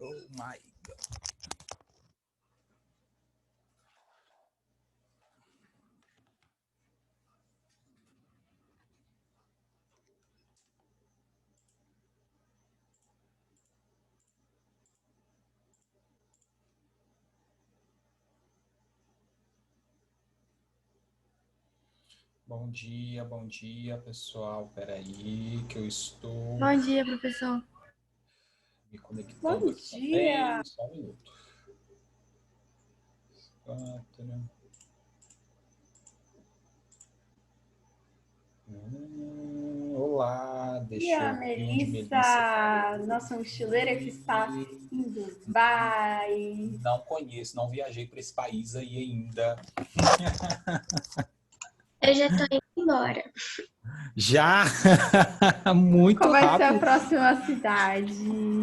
Oh my God. Bom dia, pessoal. Peraí, que eu estou Bom dia, professor. me conectando aqui também. Só um minuto. 4. Olá, deixa eu ver onde Melissa, nossa mochileira que está em Dubai. Não conheço, não viajei para esse país aí ainda. Eu já tô indo embora. Já? Muito Qual vai ser a rápido. próxima cidade?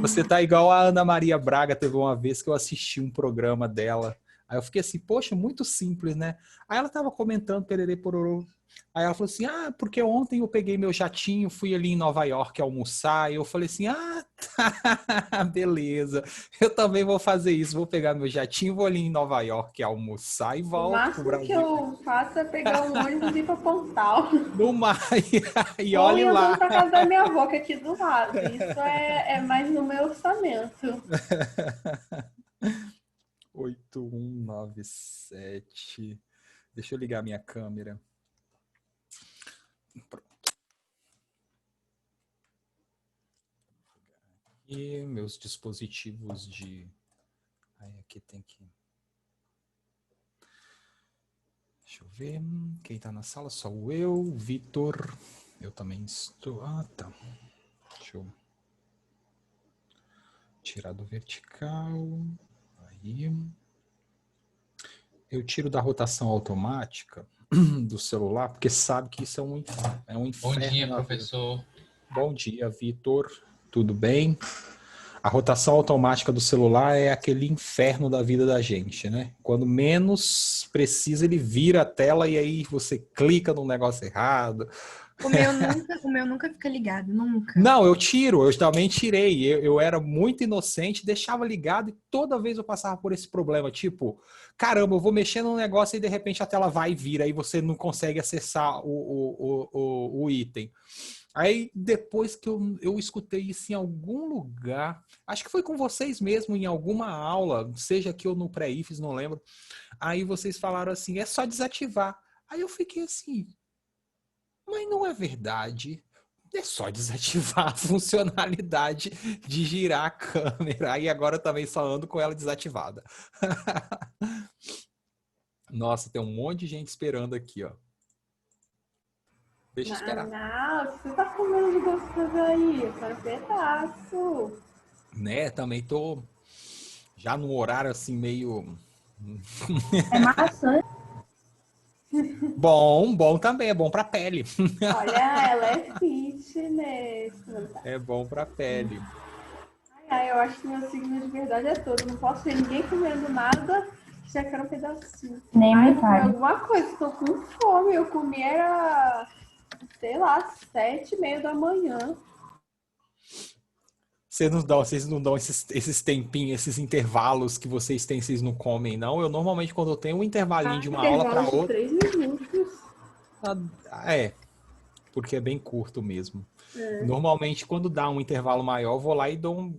Você tá igual a Ana Maria Braga. Teve uma vez que eu assisti um programa dela. Aí eu fiquei assim, poxa, muito simples, né? Aí ela tava comentando pererê pororô. Aí ela falou assim, porque ontem eu peguei meu jatinho, fui ali em Nova York almoçar. E eu falei assim, tá, beleza. Eu também vou fazer isso. Vou pegar meu jatinho, vou ali em Nova York almoçar e O volto pro máximo que Brasil. eu faço é pegar um ônibus e ir para Pontal. No mar. E Ou olhe ir andando lá. para casa da minha avó, que é aqui do lado. Isso é mais no meu orçamento. 8197. Deixa eu ligar minha câmera. E meus dispositivos de... Aí aqui tem que... Deixa eu ver. Quem tá na sala? Sou eu, Vitor. Eu também estou... tá. Deixa eu tirar do vertical. Aí. Eu tiro da rotação automática do celular, porque sabe que isso é um inferno. Bom dia, professor. Bom dia, Vitor. Tudo bem? A rotação automática do celular é aquele inferno da vida da gente, né? Quando menos precisa, ele vira a tela e aí você clica no negócio errado. O meu nunca fica ligado, nunca. Não, eu também tirei. Eu era muito inocente, deixava ligado e toda vez eu passava por esse problema. Tipo, caramba, eu vou mexer num negócio e de repente a tela vai e vira e você não consegue acessar o item. Aí depois que eu escutei isso em algum lugar, acho que foi com vocês mesmo, em alguma aula, seja aqui ou no pré-IFES, não lembro. Aí vocês falaram assim, é só desativar. Aí eu fiquei assim, mas não é verdade. É só desativar a funcionalidade de girar a câmera. E agora eu também só ando com ela desativada. Nossa, tem um monte de gente esperando aqui, ó. Deixa eu esperar. Não, você tá comendo de gostoso aí? Eu quero pedaço. Né, também tô já num horário assim meio... É maçã. Bom também, é bom pra pele. Olha, ela é fitness. É bom pra pele. Eu acho que meu signo de verdade é todo. Não posso ver ninguém comendo nada, já quero um pedacinho. Nem eu me vou comer fale. alguma coisa, tô com fome. Eu comi era, sei lá, 7h30 da manhã. Vocês não dão esses tempinhos, esses intervalos que vocês têm, vocês não comem, não? Eu normalmente, quando eu tenho um intervalinho de uma aula para Intervalo de outra... 3 minutos. Porque é bem curto mesmo. Normalmente, quando dá um intervalo maior, eu vou lá e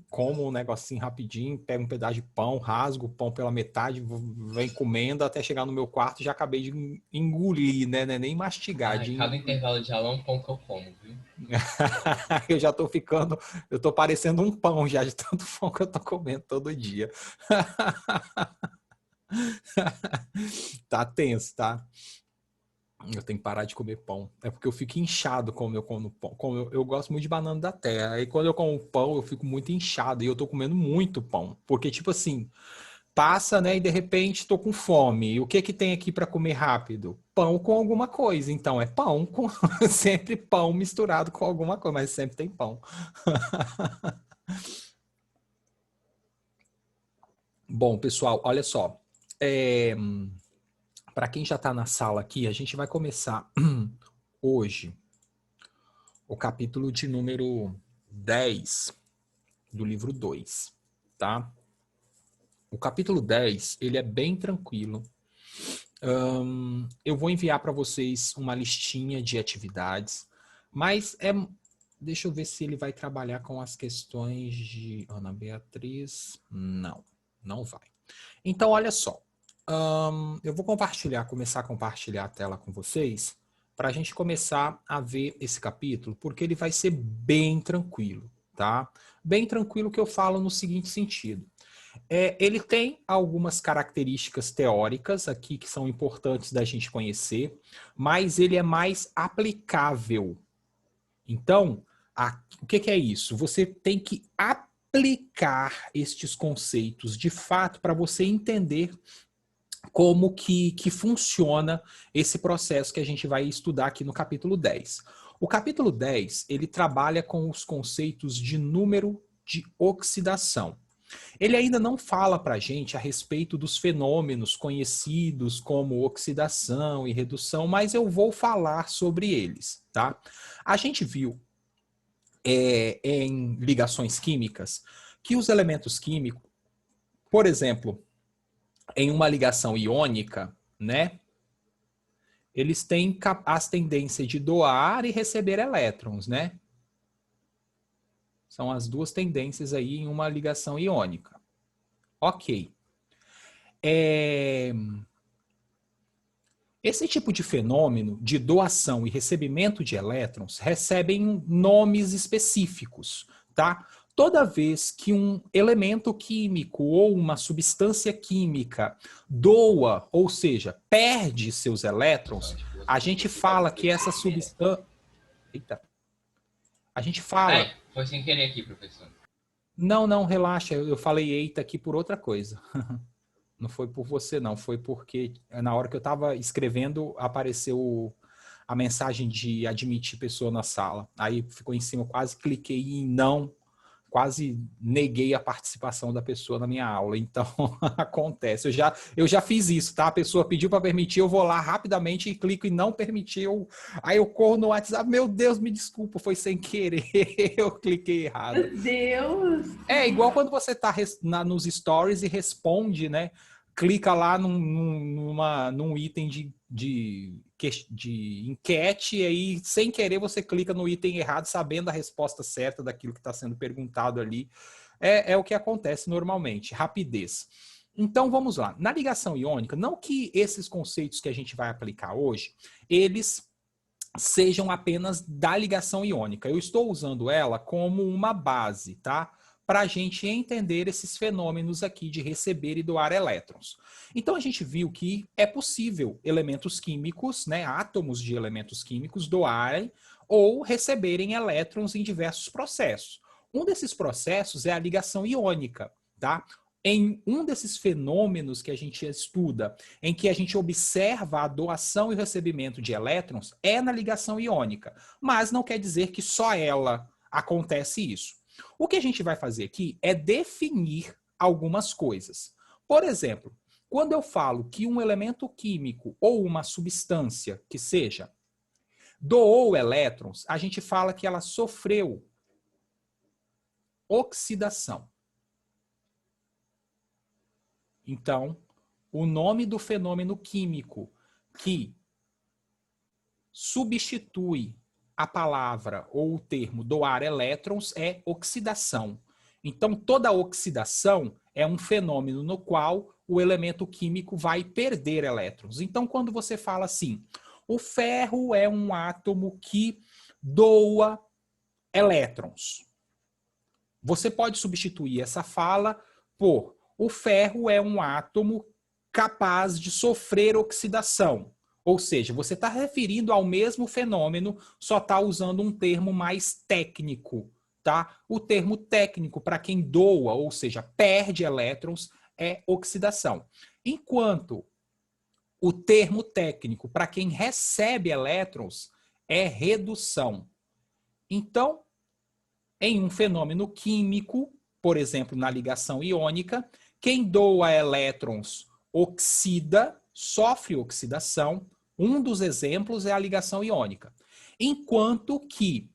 como um negocinho rapidinho, pego um pedaço de pão, rasgo o pão pela metade, venho comendo até chegar no meu quarto e já acabei de engolir, né? Nem mastigar. Cada intervalo de aula é um pão que eu como, viu? Eu já tô eu tô parecendo um pão já de tanto pão que eu tô comendo todo dia. Tá tenso, tá? Eu tenho que parar de comer pão. É porque eu fico inchado quando eu como pão. Eu gosto muito de banana da terra. Aí quando eu como pão, eu fico muito inchado. E eu tô comendo muito pão. Porque, tipo assim, passa, né? E de repente tô com fome. E o que que tem aqui para comer rápido? Pão com alguma coisa. Então é pão com sempre pão misturado com alguma coisa, mas sempre tem pão. Bom, pessoal, olha só. Para quem já está na sala aqui, a gente vai começar hoje o capítulo de número 10 do livro 2. tá? O capítulo 10, ele é bem tranquilo. Eu vou enviar para vocês uma listinha de atividades, mas deixa eu ver se ele vai trabalhar com as questões de Ana Beatriz. Não, não vai. Então, olha só. Eu vou começar a compartilhar a tela com vocês para a gente começar a ver esse capítulo, porque ele vai ser bem tranquilo, tá? Bem tranquilo que eu falo no seguinte sentido. Ele tem algumas características teóricas aqui que são importantes da gente conhecer, mas ele é mais aplicável. Então, o que é isso? Você tem que aplicar estes conceitos de fato para você entender como que funciona esse processo que a gente vai estudar aqui no capítulo 10. O capítulo 10, ele trabalha com os conceitos de número de oxidação. Ele ainda não fala para a gente a respeito dos fenômenos conhecidos como oxidação e redução, mas eu vou falar sobre eles, tá? A gente viu em ligações químicas que os elementos químicos, por exemplo, em uma ligação iônica, né? Eles têm as tendências de doar e receber elétrons, né? São as duas tendências aí em uma ligação iônica. Ok. Esse tipo de fenômeno de doação e recebimento de elétrons recebem nomes específicos, tá? Toda vez que um elemento químico ou uma substância química doa, ou seja, perde seus elétrons, a gente fala que essa substância... Eita. A gente fala... Ai, foi sem querer aqui, professor. Não, relaxa. Eu falei eita aqui por outra coisa. Não foi por você, não. Foi porque na hora que eu estava escrevendo, apareceu a mensagem de admitir pessoa na sala. Aí ficou em cima, eu quase cliquei em não, quase neguei a participação da pessoa na minha aula. Então, acontece. Eu já fiz isso, tá? A pessoa pediu para permitir, eu vou lá rapidamente e clico em não permitir. Aí eu corro no WhatsApp, meu Deus, me desculpa, foi sem querer. Eu cliquei errado. Meu Deus! É igual quando você tá nos stories e responde, né? Clica lá num item de enquete e aí, sem querer, você clica no item errado, sabendo a resposta certa daquilo que está sendo perguntado ali. É o que acontece normalmente, rapidez. Então, vamos lá. Na ligação iônica, não que esses conceitos que a gente vai aplicar hoje, eles sejam apenas da ligação iônica. Eu estou usando ela como uma base, tá? Para a gente entender esses fenômenos aqui de receber e doar elétrons. Então a gente viu que é possível elementos químicos, né, átomos de elementos químicos, doarem ou receberem elétrons em diversos processos. Um desses processos é a ligação iônica, tá? Em um desses fenômenos que a gente estuda, em que a gente observa a doação e o recebimento de elétrons, é na ligação iônica. Mas não quer dizer que só ela acontece isso. O que a gente vai fazer aqui é definir algumas coisas. Por exemplo, quando eu falo que um elemento químico ou uma substância que seja doou elétrons, a gente fala que ela sofreu oxidação. Então, o nome do fenômeno químico que substitui a palavra ou o termo doar elétrons é oxidação. Então, toda oxidação é um fenômeno no qual o elemento químico vai perder elétrons. Então, quando você fala assim, o ferro é um átomo que doa elétrons, você pode substituir essa fala por o ferro é um átomo capaz de sofrer oxidação. Ou seja, você está referindo ao mesmo fenômeno, só está usando um termo mais técnico, tá? O termo técnico para quem doa, ou seja, perde elétrons, é oxidação. Enquanto o termo técnico para quem recebe elétrons é redução. Então, em um fenômeno químico, por exemplo, na ligação iônica, quem doa elétrons oxida, sofre oxidação. Um dos exemplos é a ligação iônica. Enquanto que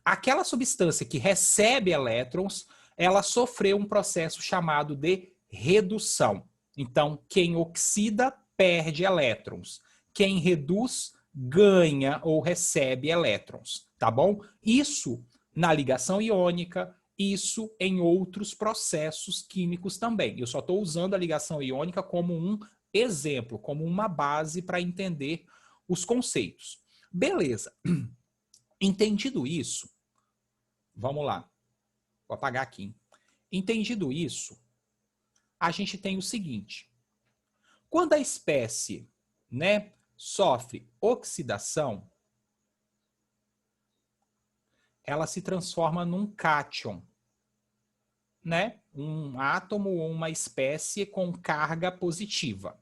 aquela substância que recebe elétrons ela sofreu um processo chamado de redução. Então, quem oxida perde elétrons. Quem reduz ganha ou recebe elétrons, tá bom? Isso na ligação iônica, isso em outros processos químicos também. Eu só estou usando a ligação iônica como um exemplo, como uma base para entender os conceitos. Beleza. Entendido isso, vamos lá. Vou apagar aqui. Entendido isso, a gente tem o seguinte. Quando a espécie, né, sofre oxidação, ela se transforma num cátion, né? Um átomo ou uma espécie com carga positiva.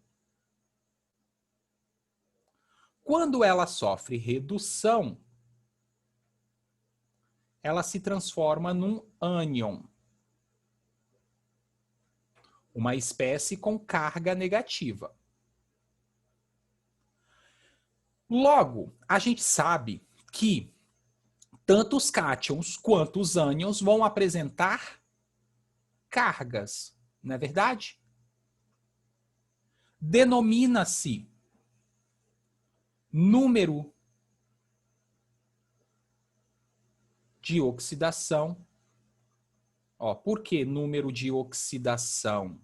Quando ela sofre redução, ela se transforma num ânion, uma espécie com carga negativa. Logo, a gente sabe que tanto os cátions quanto os ânions vão apresentar cargas, não é verdade? Denomina-se número de oxidação. Ó, por que número de oxidação?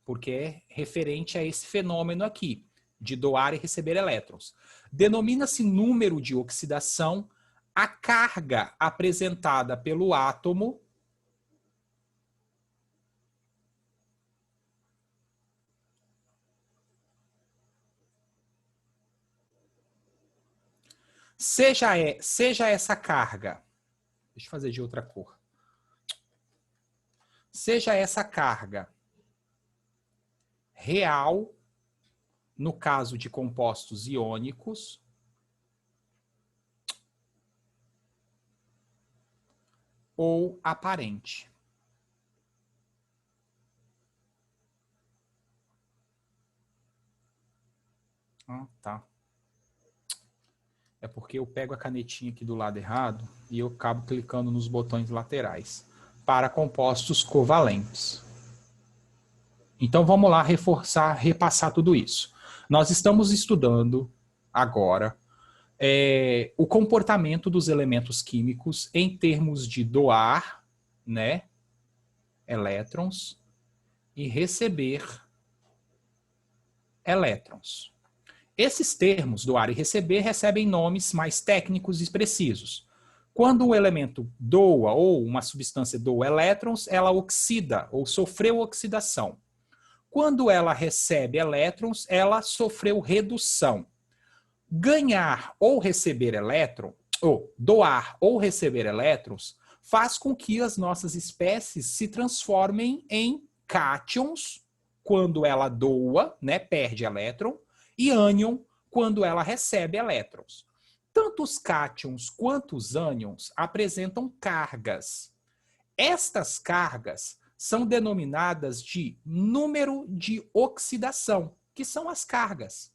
Porque é referente a esse fenômeno aqui, de doar e receber elétrons. Denomina-se número de oxidação a carga apresentada pelo átomo seja essa carga, deixa eu fazer de outra cor, seja essa carga real, no caso de compostos iônicos, ou aparente. Ah, tá. É porque eu pego a canetinha aqui do lado errado e eu acabo clicando nos botões laterais para compostos covalentes. Então vamos lá repassar tudo isso. Nós estamos estudando agora o comportamento dos elementos químicos em termos de doar, né, elétrons e receber elétrons. Esses termos, doar e receber, recebem nomes mais técnicos e precisos. Quando um elemento doa ou uma substância doa elétrons, ela oxida ou sofreu oxidação. Quando ela recebe elétrons, ela sofreu redução. Ganhar ou receber elétrons, ou doar ou receber elétrons, faz com que as nossas espécies se transformem em cátions, quando ela doa, né, perde elétron, e ânion, quando ela recebe elétrons. Tanto os cátions quanto os ânions apresentam cargas. Estas cargas são denominadas de número de oxidação, que são as cargas.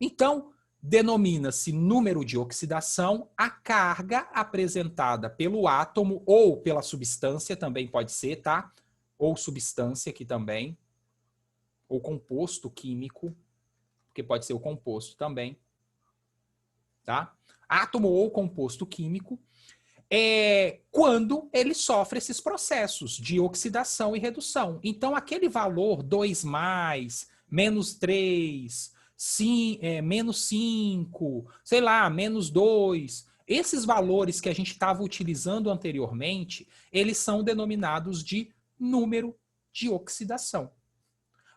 Então, denomina-se número de oxidação a carga apresentada pelo átomo ou pela substância, também pode ser, tá? Ou substância aqui também, ou composto químico, porque pode ser o composto também, tá? Átomo ou composto químico, quando ele sofre esses processos de oxidação e redução. Então, aquele valor 2+, -3, -5, sei lá, -2, esses valores que a gente estava utilizando anteriormente, eles são denominados de número de oxidação.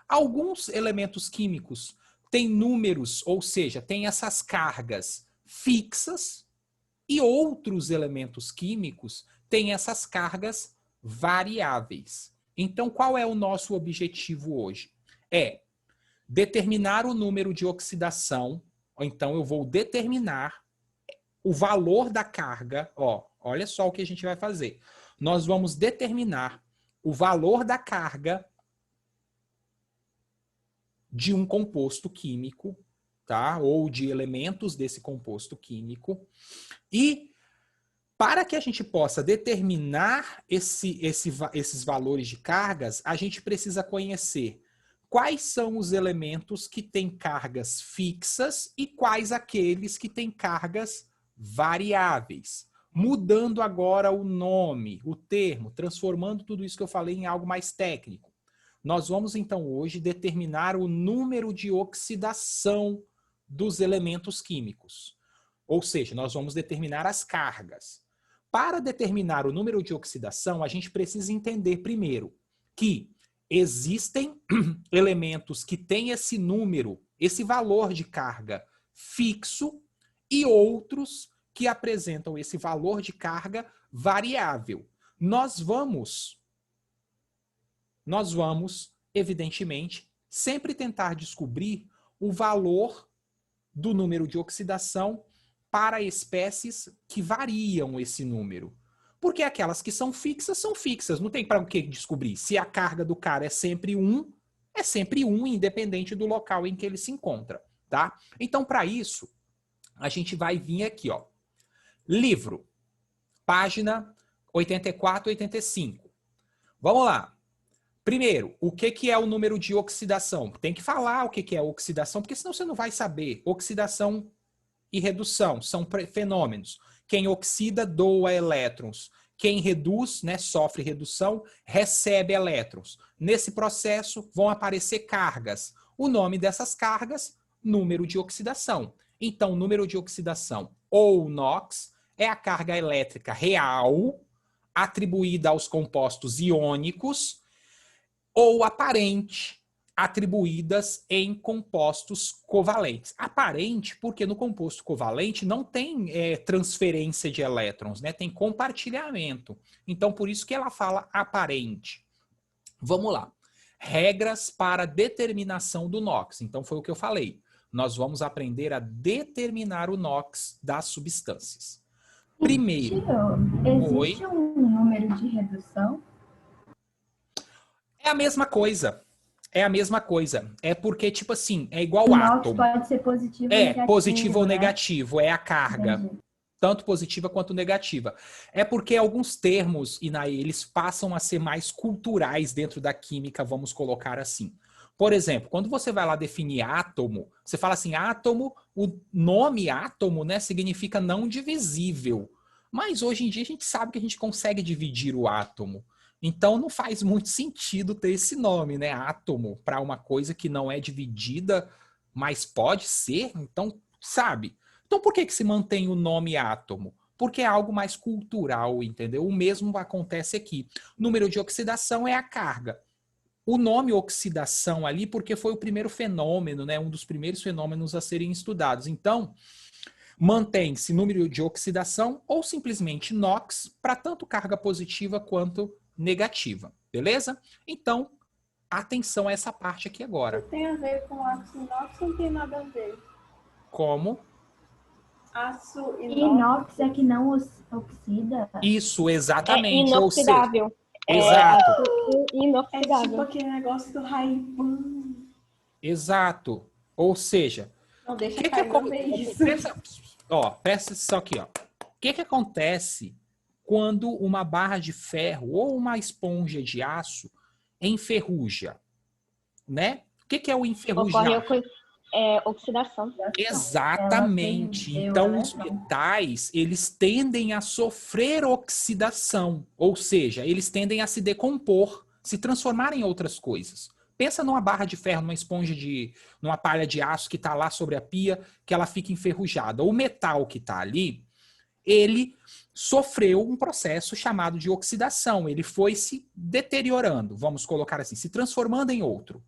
Alguns elementos químicos têm números, ou seja, têm essas cargas fixas, e outros elementos químicos têm essas cargas variáveis. Então, qual é o nosso objetivo hoje? É determinar o número de oxidação, ou então eu vou determinar o valor da carga. Ó, olha só o que a gente vai fazer. Nós vamos determinar o valor da carga de um composto químico, tá? Ou de elementos desse composto químico. E Para que a gente possa determinar esses valores de cargas, a gente precisa conhecer quais são os elementos que têm cargas fixas e quais aqueles que têm cargas variáveis. Mudando agora o nome, o termo, transformando tudo isso que eu falei em algo mais técnico. Nós vamos então hoje determinar o número de oxidação dos elementos químicos. Ou seja, nós vamos determinar as cargas. Para determinar o número de oxidação, a gente precisa entender primeiro que existem elementos que têm esse número, esse valor de carga fixo e outros que apresentam esse valor de carga variável. Nós vamos, evidentemente, sempre tentar descobrir o valor do número de oxidação para espécies que variam esse número. Porque aquelas que são fixas, não tem para o que descobrir. Se a carga do cara é sempre 1, independente do local em que ele se encontra, tá? Então, para isso, a gente vai vir aqui, ó. Livro, página 84 e 85. Vamos lá. Primeiro, o que é o número de oxidação? Tem que falar o que é oxidação, porque senão você não vai saber. Oxidação e redução são fenômenos. Quem oxida doa elétrons. Quem reduz, né, sofre redução, recebe elétrons. Nesse processo vão aparecer cargas. O nome dessas cargas, número de oxidação. Então, o número de oxidação, ou NOx, é a carga elétrica real atribuída aos compostos iônicos ou aparente, atribuídas em compostos covalentes. Aparente, porque no composto covalente não tem transferência de elétrons, né? Tem compartilhamento. Então, por isso que ela fala aparente. Vamos lá. Regras para determinação do NOx. Então, foi o que eu falei. Nós vamos aprender a determinar o NOx das substâncias. Primeiro, existe um número de redução? É a mesma coisa. É a mesma coisa. É porque, tipo assim, é igual O átomo. NOx pode ser positivo ou negativo. Positivo ou né? negativo. É a carga. Entendi. Tanto positiva quanto negativa. É porque alguns termos, Inaí, eles passam a ser mais culturais dentro da química, vamos colocar assim. Por exemplo, quando você vai lá definir átomo, você fala assim, átomo, o nome átomo, né, significa não divisível. Mas hoje em dia a gente sabe que a gente consegue dividir o átomo. Então não faz muito sentido ter esse nome, né, átomo, para uma coisa que não é dividida, mas pode ser. Então, sabe? Então por que se mantém o nome átomo? Porque é algo mais cultural, entendeu? O mesmo acontece aqui. Número de oxidação é a carga. O nome oxidação ali, porque foi o primeiro fenômeno, né? Um dos primeiros fenômenos a serem estudados. Então, mantém-se número de oxidação ou simplesmente NOx para tanto carga positiva quanto negativa. Beleza? Então, atenção a essa parte aqui agora. Tem a ver com aço inox ou não tem nada a ver? Como? Aço Inox é que não oxida? Isso, É exatamente. Ou seja, inoxidável. exato. É tipo Inoxidável. aquele negócio do Ray-Ban. Exato. Ou seja, Não deixa que cair, não vê isso. presta atenção aqui, ó. O que acontece quando uma barra de ferro ou uma esponja de aço enferruja, né? O que é o enferrujar? Ocorre oxidação. Exatamente. Ela Então, perdeu, os né? metais, eles tendem a sofrer oxidação, ou seja, eles tendem a se decompor, se transformar em outras coisas. Pensa numa barra de ferro, numa esponja numa palha de aço que está lá sobre a pia, que ela fica enferrujada. O metal que está ali, ele sofreu um processo chamado de oxidação. Ele foi se deteriorando, vamos colocar assim, se transformando em outro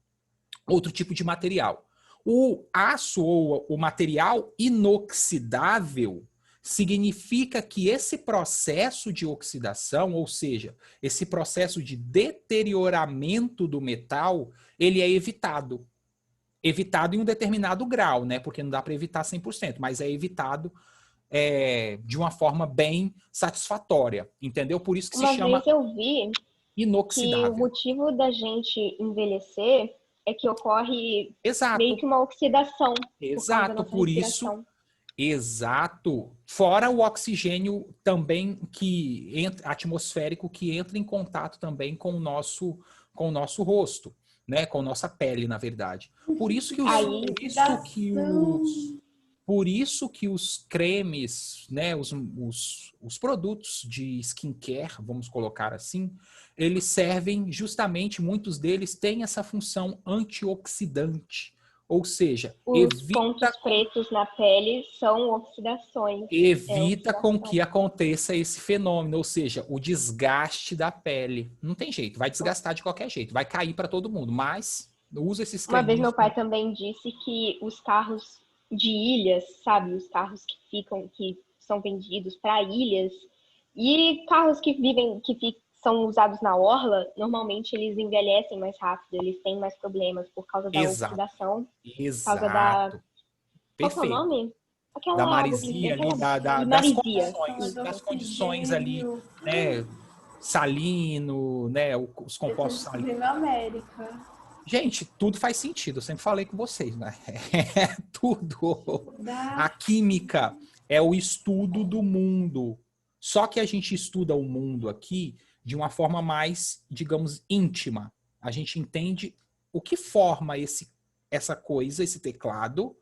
tipo de material. O aço ou o material inoxidável significa que esse processo de oxidação, ou seja, esse processo de deterioramento do metal, ele é evitado. Evitado em um determinado grau, né? Porque não dá para evitar 100%, mas é evitado de uma forma bem satisfatória, entendeu? Por isso que Uma se chama vez eu vi que inoxidável. o motivo da gente envelhecer é que ocorre Exato. meio que uma oxidação. Exato, por isso Exato. Fora o oxigênio também atmosférico que entra em contato também com o nosso rosto, né? Com nossa pele, na verdade. Por isso que os cremes, né? Os produtos de skincare, vamos colocar assim, eles servem justamente, muitos deles têm essa função antioxidante. Ou seja, Os pontos pretos na pele são oxidações. evita com que aconteça esse fenômeno, ou seja, o desgaste da pele. Não tem jeito, vai desgastar de qualquer jeito, vai cair para todo mundo, mas usa esses Uma vez creminhos. meu pai também disse que os carros de ilhas, sabe, os carros que são vendidos para ilhas e carros que são usados na orla, normalmente eles envelhecem mais rápido, eles têm mais problemas por causa da oxidação. Por causa da... Exato. Qual que é o Perfeito. nome? Aquela Da água maresia ali, das condições ali, né? Salino, né? Os compostos salinos. América. Gente, tudo faz sentido. Eu sempre falei com vocês, né? É tudo. A química é o estudo do mundo. Só que a gente estuda o mundo aqui de uma forma mais, digamos, íntima. A gente entende o que forma essa coisa, esse teclado,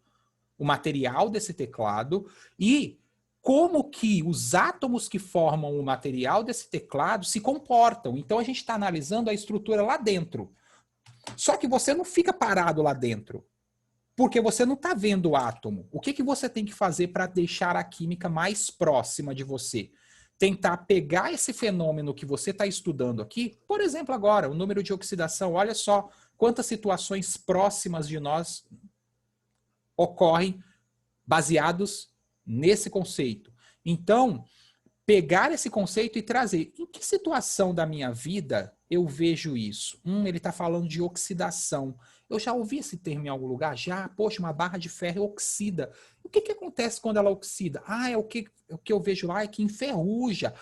o material desse teclado e como que os átomos que formam o material desse teclado se comportam. Então a gente está analisando a estrutura lá dentro. Só que você não fica parado lá dentro, porque você não está vendo o átomo. O que você tem que fazer para deixar a química mais próxima de você? Tentar pegar esse fenômeno que você está estudando aqui, por exemplo, agora, o número de oxidação. Olha só quantas situações próximas de nós ocorrem baseados nesse conceito. Então, pegar esse conceito e trazer. Em que situação da minha vida eu vejo isso? Ele está falando de oxidação. Eu já ouvi esse termo em algum lugar? Já. Poxa, uma barra de ferro oxida. O que acontece quando ela oxida? O que eu vejo lá é que enferruja.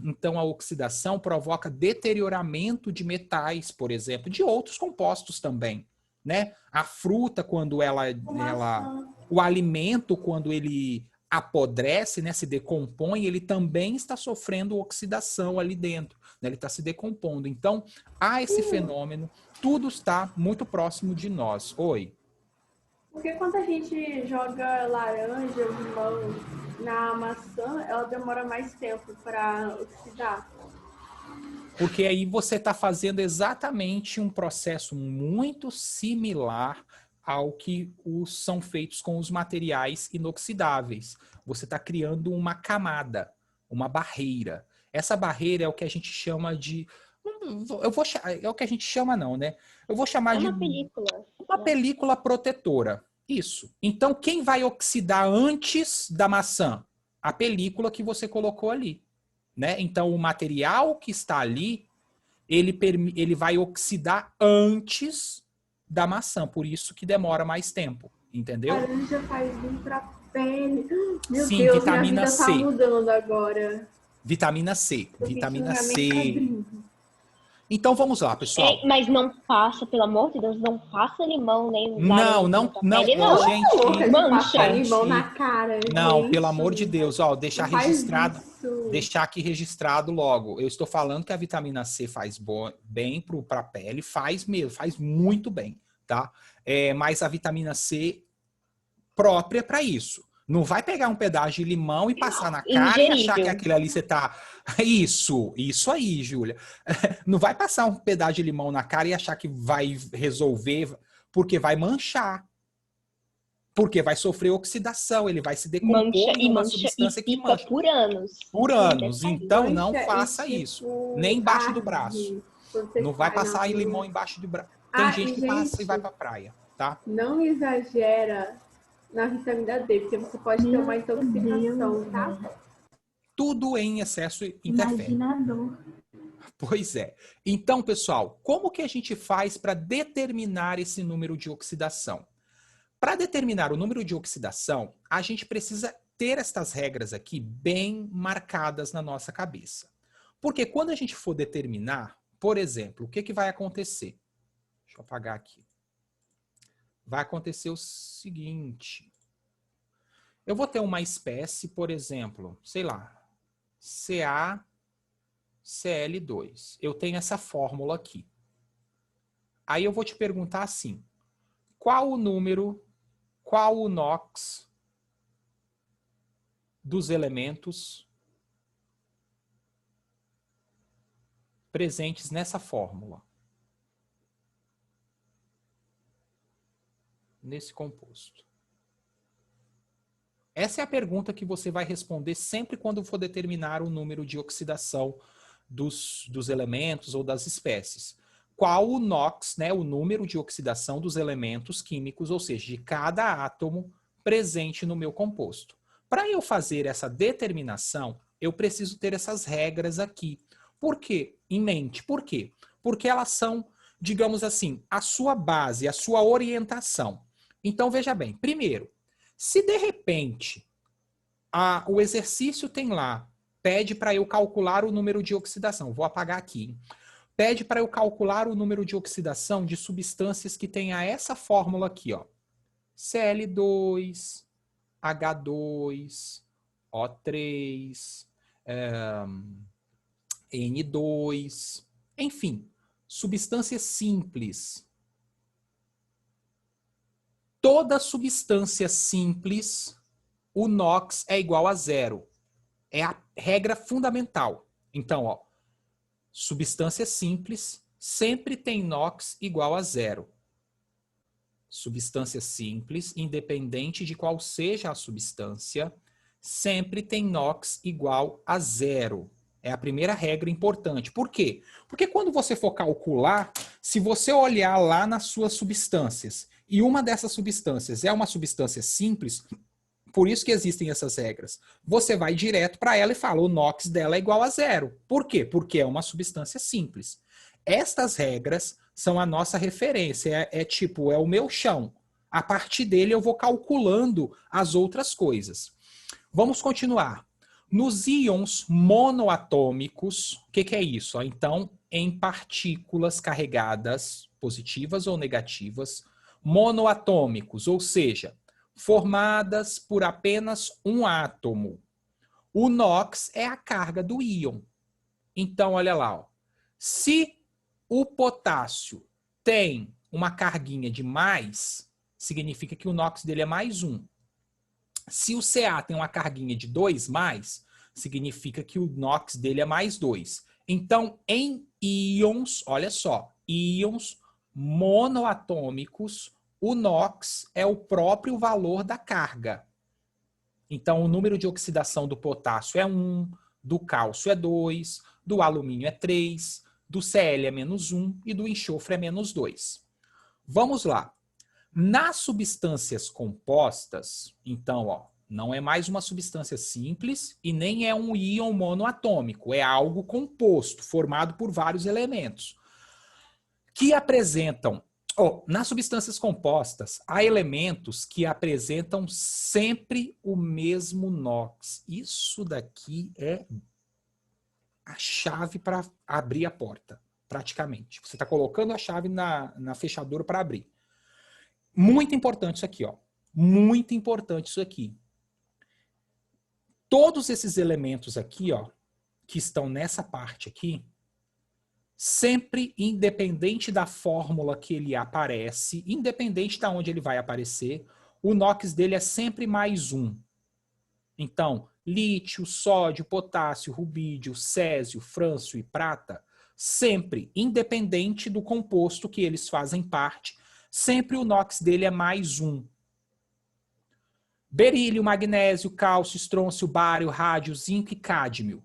Então a oxidação provoca deterioramento de metais, por exemplo, de outros compostos também, né? A fruta, quando o alimento, quando ele apodrece, né, se decompõe, ele também está sofrendo oxidação ali dentro, né? Ele está se decompondo. Então, há esse fenômeno, tudo está muito próximo de nós. Oi? Porque quando a gente joga laranja ou limão na maçã, ela demora mais tempo para oxidar. Porque aí você está fazendo exatamente um processo muito similar ao que são feitos com os materiais inoxidáveis. Você está criando uma camada, uma barreira. Essa barreira é o que a gente chama de... é o que a gente chama não, né? Eu vou chamar de... uma película. Uma película protetora. Isso. Então, quem vai oxidar antes da maçã? A película que você colocou ali, né? Então, o material que está ali, ele vai oxidar antes da maçã, por isso que demora mais tempo, entendeu? A laranja faz bem pra pele. Meu Sim, Deus, vitamina minha vida C. tá mudando agora. Vitamina C, Eu vitamina senti minha mente C. abrindo. Então vamos lá, pessoal. Mas não passa, pelo amor de Deus, não passa limão nem Não, pele, não. gente, Louca de mancha. passar limão na cara, não, gente. pelo amor de Deus, ó, deixar Não faz registrado, isso. deixar aqui registrado logo. Eu estou falando que a vitamina C faz bem para a pele, faz mesmo, faz muito bem, tá? Mas a vitamina C própria para isso. Não vai pegar um pedaço de limão e passar na cara e achar que aquilo ali você tá... Isso aí, Júlia. Não vai passar um pedaço de limão na cara e achar que vai resolver, porque vai manchar. Porque vai sofrer oxidação, ele vai se decompor numa substância que mancha. Por anos. Por anos. Então, não Mancha faça e, isso. tipo, Nem embaixo do arde braço. quando você Não vai sai passar na rua. limão embaixo do braço. Tem gente que passa e vai pra praia, tá? Não exagera na vitamina D, porque você pode ter uma intoxicação, tá? Tudo em excesso interfere. Imagina a dor. Pois é. Então, pessoal, como que a gente faz para determinar esse número de oxidação? Para determinar o número de oxidação, a gente precisa ter estas regras aqui bem marcadas na nossa cabeça. Porque quando a gente for determinar, por exemplo, o que vai acontecer? Deixa eu apagar aqui. Vai acontecer o seguinte. Eu vou ter uma espécie, por exemplo, sei lá, CaCl2. Eu tenho essa fórmula aqui. Aí eu vou te perguntar assim, qual o número, qual o NOx dos elementos presentes nessa fórmula? Nesse composto. Essa é a pergunta que você vai responder sempre quando for determinar o número de oxidação dos elementos ou das espécies. Qual o NOx, né, o número de oxidação dos elementos químicos, ou seja, de cada átomo presente no meu composto. Para eu fazer essa determinação, eu preciso ter essas regras aqui. Por quê? Em mente. Por quê? Porque elas são, digamos assim, a sua base, a sua orientação. Então, veja bem, primeiro, se de repente o exercício tem lá, pede para eu calcular o número de oxidação, vou apagar aqui, hein? Pede para eu calcular o número de oxidação de substâncias que tenha essa fórmula aqui, ó. Cl2, H2, O3, N2, enfim, substâncias simples. Toda substância simples, o NOx é igual a 0. É a regra fundamental. Então, ó, substância simples sempre tem NOx igual a 0. Substância simples, independente de qual seja a substância, sempre tem NOx igual a 0. É a primeira regra importante. Por quê? Porque quando você for calcular, se você olhar lá nas suas substâncias, e uma dessas substâncias é uma substância simples, por isso que existem essas regras, você vai direto para ela e fala, o NOx dela é igual a 0. Por quê? Porque é uma substância simples. Estas regras são a nossa referência, é o meu chão. A partir dele eu vou calculando as outras coisas. Vamos continuar. Nos íons monoatômicos, o que é isso? Então, em partículas carregadas, positivas ou negativas, monoatômicos, ou seja, formadas por apenas um átomo. O NOx é a carga do íon. Então, olha lá, ó. Se o potássio tem uma carguinha de mais, significa que o NOx dele é mais 1. Se o Ca tem uma carguinha de 2 mais, significa que o NOx dele é mais 2. Então, em íons, olha só, íons monoatômicos, o NOx é o próprio valor da carga. Então, o número de oxidação do potássio é 1, do cálcio é 2, do alumínio é 3, do Cl é menos 1 e do enxofre é menos 2. Vamos lá. Nas substâncias compostas, então, ó, não é mais uma substância simples e nem é um íon monoatômico, é algo composto, formado por vários elementos, que apresentam, nas substâncias compostas, há elementos que apresentam sempre o mesmo NOx. Isso daqui é a chave para abrir a porta, praticamente. Você está colocando a chave na fechadura para abrir. Muito importante isso aqui, ó. Muito importante isso aqui. Todos esses elementos aqui, ó, que estão nessa parte aqui, sempre independente da fórmula que ele aparece, independente de onde ele vai aparecer, o NOx dele é sempre mais 1. Então, lítio, sódio, potássio, rubídio, césio, frâncio e prata, sempre, independente do composto que eles fazem parte, sempre o NOx dele é mais 1. Berílio, magnésio, cálcio, estrôncio, bário, rádio, zinco e cádmio.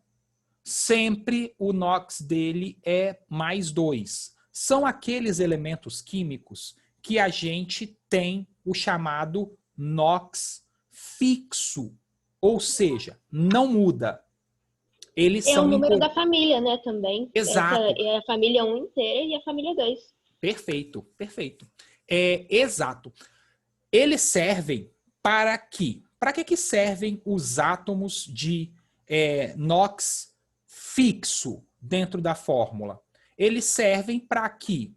Sempre o NOx dele é mais 2. São aqueles elementos químicos que a gente tem o chamado NOx fixo. Ou seja, não muda. Eles É são o número da família, né, também. Exato. Essa é a família 1 inteira e a família 2. Perfeito, perfeito. Exato. Eles servem para quê? Para que servem os átomos de NOx fixo dentro da fórmula? Eles servem para que,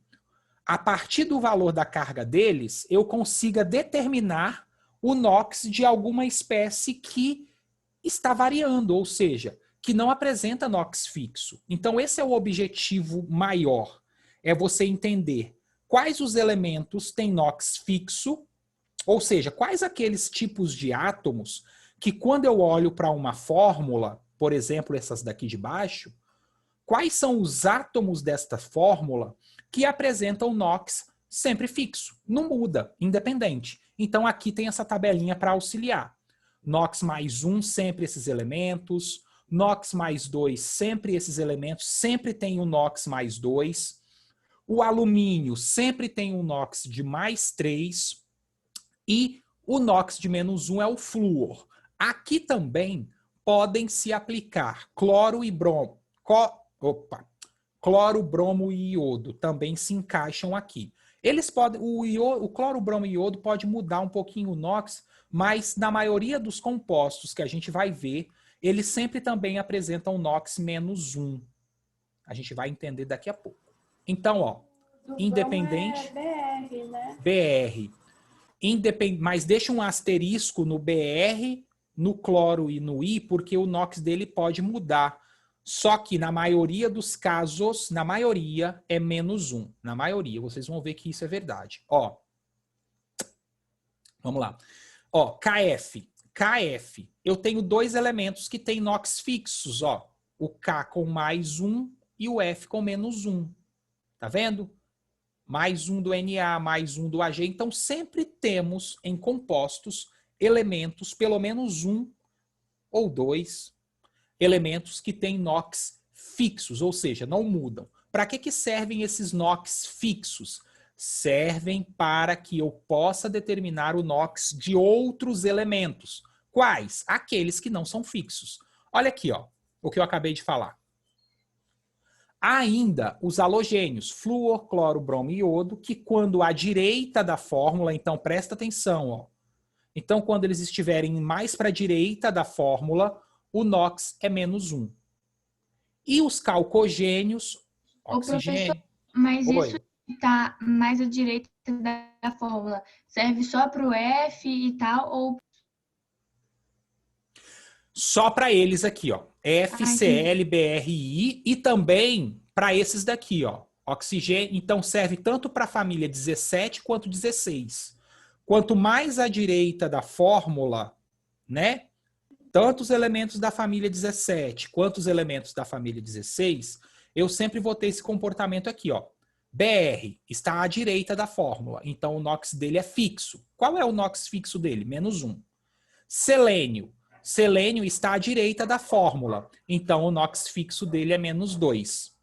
a partir do valor da carga deles, eu consiga determinar o NOx de alguma espécie que está variando, ou seja, que não apresenta NOx fixo. Então, esse é o objetivo maior, é você entender quais os elementos têm NOx fixo, ou seja, quais aqueles tipos de átomos que quando eu olho para uma fórmula, por exemplo, essas daqui de baixo, quais são os átomos desta fórmula que apresentam NOx sempre fixo, não muda, independente. Então aqui tem essa tabelinha para auxiliar. NOx mais 1, sempre esses elementos. NOx mais 2, sempre esses elementos. Sempre tem o NOx mais 2. O alumínio sempre tem um NOx de mais 3. E o NOx de menos 1 é o flúor. Aqui também podem se aplicar cloro e bromo. Cloro, bromo e iodo também se encaixam aqui. Eles podem, o cloro, bromo e iodo pode mudar um pouquinho o NOx, mas na maioria dos compostos que a gente vai ver, eles sempre também apresentam NOx menos 1. A gente vai entender daqui a pouco. Então, ó, independente... BR, né? BR. Mas deixa um asterisco no BR, no cloro e no I, porque o NOx dele pode mudar. Só que na maioria dos casos, na maioria, é menos 1. Na maioria, vocês vão ver que isso é verdade. Ó, vamos lá. Ó, KF. KF. Eu tenho dois elementos que têm NOx fixos, ó. O K com mais 1 e o F com menos 1. Tá vendo? Mais 1 do Na, mais 1 do Ag. Então, sempre temos em compostos elementos, pelo menos 1 ou 2 elementos que têm NOx fixos, ou seja, não mudam. Para que servem esses NOx fixos? Servem para que eu possa determinar o NOx de outros elementos. Quais? Aqueles que não são fixos. Olha aqui, ó, o que eu acabei de falar. Há ainda os halogênios, flúor, cloro, bromo e iodo, que quando à direita da fórmula, então presta atenção, ó. Então, quando eles estiverem mais para a direita da fórmula, o NOx é menos 1. E os calcogênios, oxigênio... Mas Oi. isso está mais à direita da fórmula serve só para o F e tal, ou... Só para eles aqui, ó. F, Cl, Br, I e também para esses daqui, ó. Oxigênio, então serve tanto para a família 17 quanto 16. Quanto mais à direita da fórmula, né? Tanto os elementos da família 17 quanto os elementos da família 16, eu sempre vou ter esse comportamento aqui, ó. Br está à direita da fórmula, então o NOx dele é fixo. Qual é o NOx fixo dele? Menos 1. Selênio. Selênio está à direita da fórmula, então o NOx fixo dele é menos 2.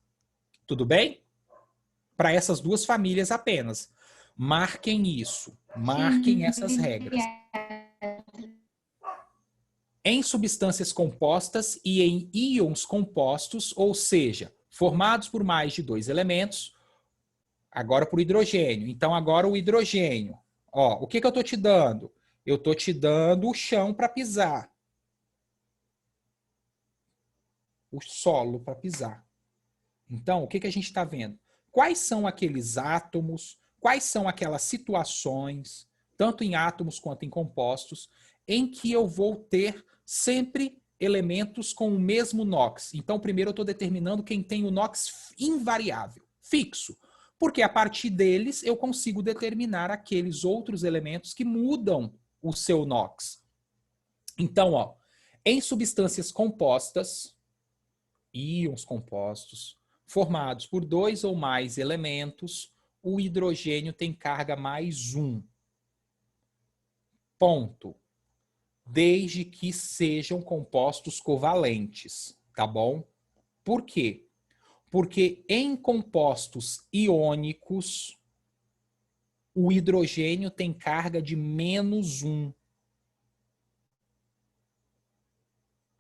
Tudo bem? Para essas duas famílias apenas. Marquem isso. Marquem essas regras. Em substâncias compostas e em íons compostos, ou seja, formados por mais de 2 elementos, agora por hidrogênio. Então, agora o hidrogênio. Ó, o que eu estou te dando? Eu estou te dando o chão para pisar. O solo para pisar. Então, o que a gente está vendo? Quais são aqueles átomos, quais são aquelas situações, tanto em átomos quanto em compostos, em que eu vou ter sempre elementos com o mesmo NOx. Então, primeiro eu estou determinando quem tem o NOx invariável, fixo. Porque a partir deles eu consigo determinar aqueles outros elementos que mudam o seu NOx. Então, ó, em substâncias compostas, íons compostos, formados por 2 ou mais elementos, o hidrogênio tem carga mais 1. Ponto. Desde que sejam compostos covalentes, tá bom? Por quê? Porque em compostos iônicos, o hidrogênio tem carga de menos 1.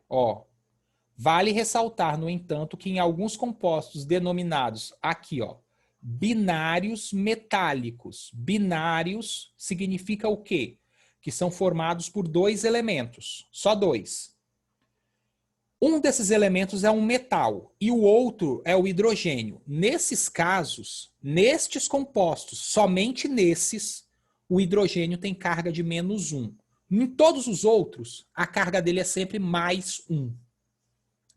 Ó, vale ressaltar, no entanto, que em alguns compostos denominados aqui, ó, binários metálicos. Binários significa o quê? Que são formados por 2 elementos, só 2. Um desses elementos é um metal e o outro é o hidrogênio. Nesses casos, nestes compostos, somente nesses, o hidrogênio tem carga de menos 1. Em todos os outros, a carga dele é sempre mais 1.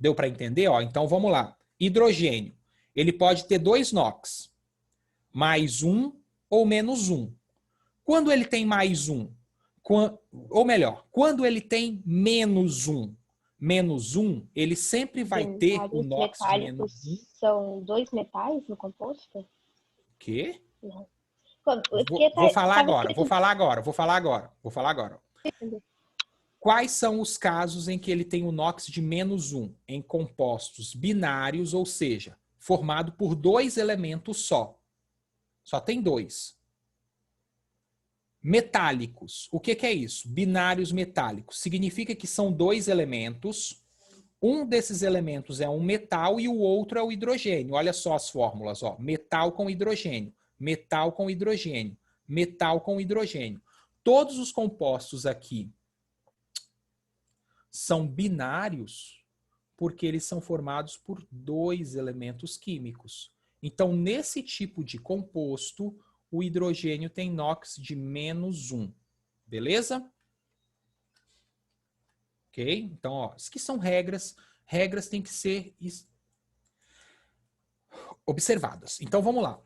Deu para entender? Ó, então vamos lá. Hidrogênio. Ele pode ter 2 NOx. Mais 1 ou menos 1. Quando ele tem mais 1, ou melhor, quando ele tem menos 1, ele sempre vai ter o NOx de menos 1. São 2 metais no composto? O quê? Não. Vou falar agora. Quais são os casos em que ele tem o NOx de menos 1? Em compostos binários, ou seja, formado por 2 elementos só. Só tem 2. Metálicos. O que é isso? Binários metálicos. Significa que são 2 elementos. Um desses elementos é um metal e o outro é o hidrogênio. Olha só as fórmulas. Ó. Metal com hidrogênio. Metal com hidrogênio. Metal com hidrogênio. Todos os compostos aqui são binários porque eles são formados por 2 elementos químicos. Então, nesse tipo de composto, o hidrogênio tem NOx de menos 1. Beleza? Ok? Então, ó, isso que são regras. Regras têm que ser observadas. Então, vamos lá.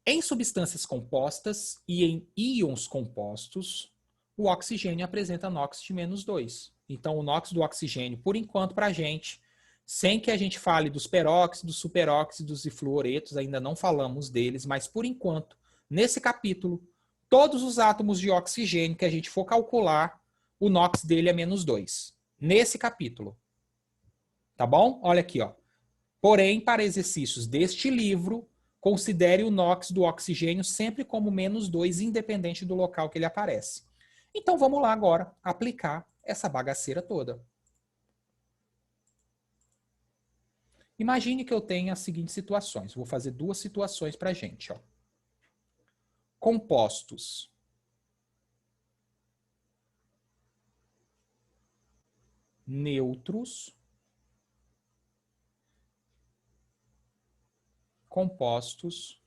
Em substâncias compostas e em íons compostos, o oxigênio apresenta NOx de menos 2. Então, o NOx do oxigênio, por enquanto, para a gente, sem que a gente fale dos peróxidos, superóxidos e fluoretos, ainda não falamos deles, mas por enquanto, nesse capítulo, todos os átomos de oxigênio que a gente for calcular, o NOx dele é menos 2. Nesse capítulo. Tá bom? Olha aqui, ó. Porém, para exercícios deste livro, considere o NOx do oxigênio sempre como menos 2, independente do local que ele aparece. Então, vamos lá agora aplicar essa bagaceira toda. Imagine que eu tenha as seguintes situações. Vou fazer 2 situações para a gente. Ó. Compostos neutros, compostos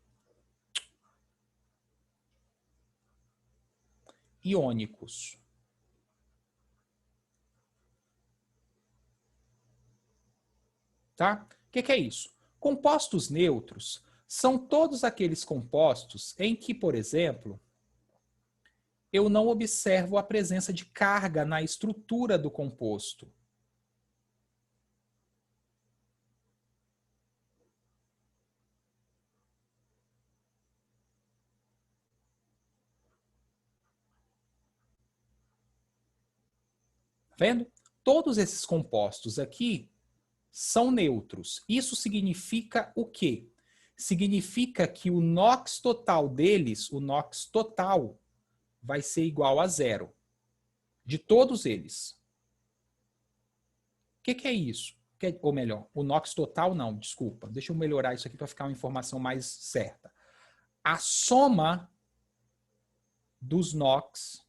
iônicos. Tá? O que é isso? Compostos neutros são todos aqueles compostos em que, por exemplo, eu não observo a presença de carga na estrutura do composto. Tá vendo? Todos esses compostos aqui são neutros. Isso significa o quê? Significa que o NOx total deles, o NOx total, vai ser igual a 0. De todos eles. O que é isso? Ou melhor, o NOx total não, desculpa. Deixa eu melhorar isso aqui para ficar uma informação mais certa. A soma dos NOx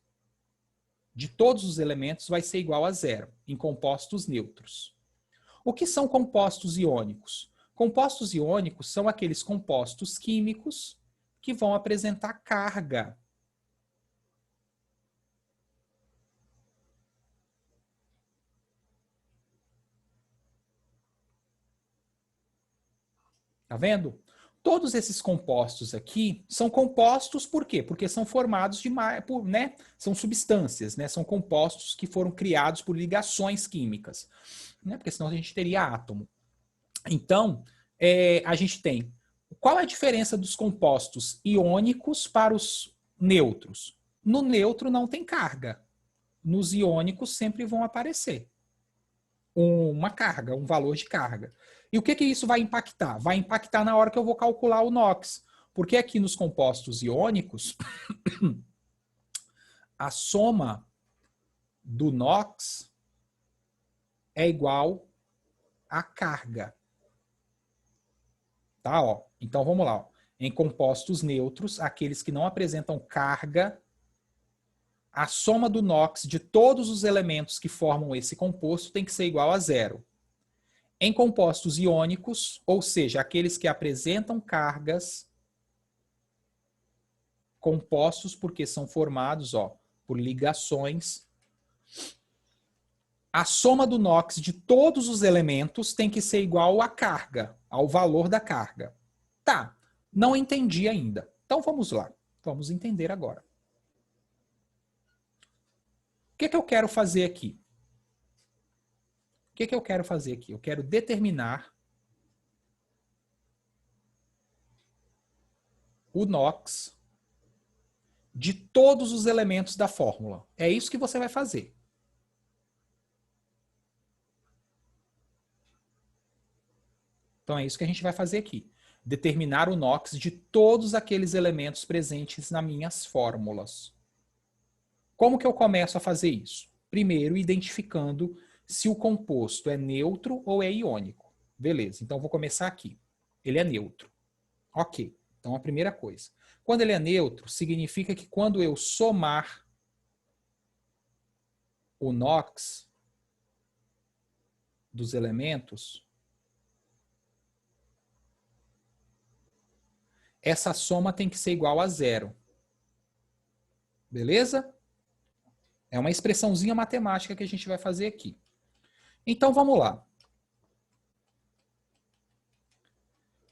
de todos os elementos vai ser igual a 0 em compostos neutros. O que são compostos iônicos? Compostos iônicos são aqueles compostos químicos que vão apresentar carga. Tá vendo? Todos esses compostos aqui são compostos por quê? Porque são formados né? São substâncias, né? São compostos que foram criados por ligações químicas, né? Porque senão a gente teria átomo. Então, a gente tem... Qual é a diferença dos compostos iônicos para os neutros? No neutro não tem carga. Nos iônicos sempre vão aparecer uma carga, um valor de carga. E o que isso vai impactar? Vai impactar na hora que eu vou calcular o NOx. Porque aqui nos compostos iônicos, a soma do NOx é igual à carga. Tá, ó. Então vamos lá. Ó. Em compostos neutros, aqueles que não apresentam carga, a soma do NOx de todos os elementos que formam esse composto tem que ser igual a 0. Em compostos iônicos, ou seja, aqueles que apresentam cargas, compostos porque são formados por ligações, A soma do NOx de todos os elementos tem que ser igual à carga, ao valor da carga. Tá, não entendi ainda. Então vamos lá, vamos entender agora. O que eu quero fazer aqui? O que eu quero fazer aqui? Eu quero determinar o NOx de todos os elementos da fórmula. É isso que você vai fazer. Então é isso que a gente vai fazer aqui. Determinar o NOx de todos aqueles elementos presentes nas minhas fórmulas. Como que eu começo a fazer isso? Primeiro, identificando se o composto é neutro ou é iônico. Beleza, então vou começar aqui. Ele é neutro. Ok, então a primeira coisa. Quando ele é neutro, significa que quando eu somar o NOx dos elementos, essa soma tem que ser igual a zero. Beleza? É uma expressãozinha matemática que a gente vai fazer aqui. Então vamos lá.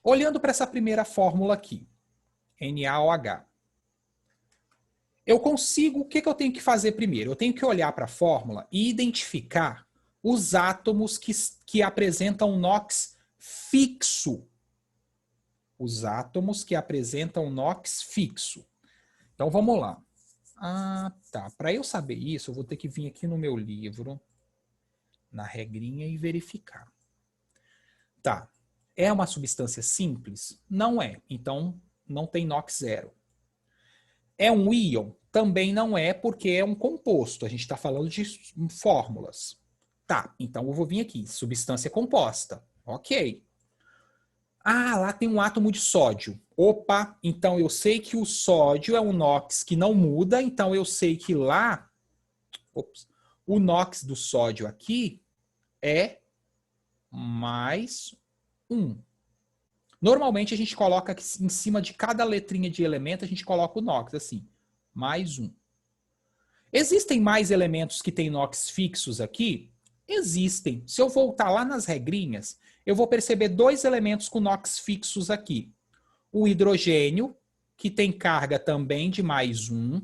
Olhando para essa primeira fórmula aqui, NaOH. Eu consigo, o que eu tenho que fazer primeiro? Eu tenho que olhar para a fórmula e identificar os átomos que apresentam NOx fixo. Os átomos que apresentam NOx fixo. Então vamos lá. Ah, tá. Para eu saber isso, eu vou ter que vir aqui no meu livro, na regrinha e verificar. Tá. É uma substância simples? Não é. Então, não tem NOx zero. É um íon? Também não é, porque é um composto. A gente está falando de fórmulas. Tá. Então, eu vou vir aqui. Substância composta. Ok. Ah, lá tem um átomo de sódio. Opa, então eu sei que o sódio é um NOx que não muda, então eu sei que lá, o NOx do sódio aqui é mais 1. Normalmente a gente coloca aqui, em cima de cada letrinha de elemento, a gente coloca o NOx assim, mais 1. Existem mais elementos que têm NOx fixos aqui? Existem. Se eu voltar lá nas regrinhas, eu vou perceber 2 elementos com NOx fixos aqui. O hidrogênio, que tem carga também de mais 1,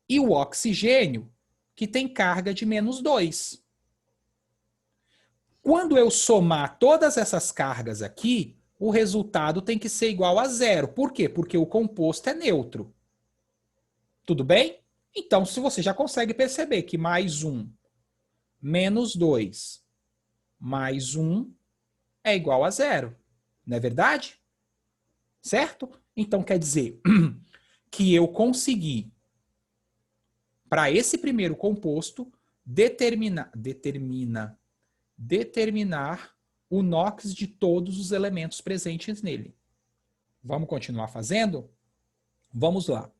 e o oxigênio, que tem carga de menos 2. Quando eu somar todas essas cargas aqui, o resultado tem que ser igual a zero. Por quê? Porque o composto é neutro. Tudo bem? Então, se você já consegue perceber que mais 1 menos 2 mais 1 é igual a zero. Não é verdade? Certo? Então, quer dizer que eu consegui, para esse primeiro composto, determinar o NOx de todos os elementos presentes nele. Vamos continuar fazendo? Vamos lá.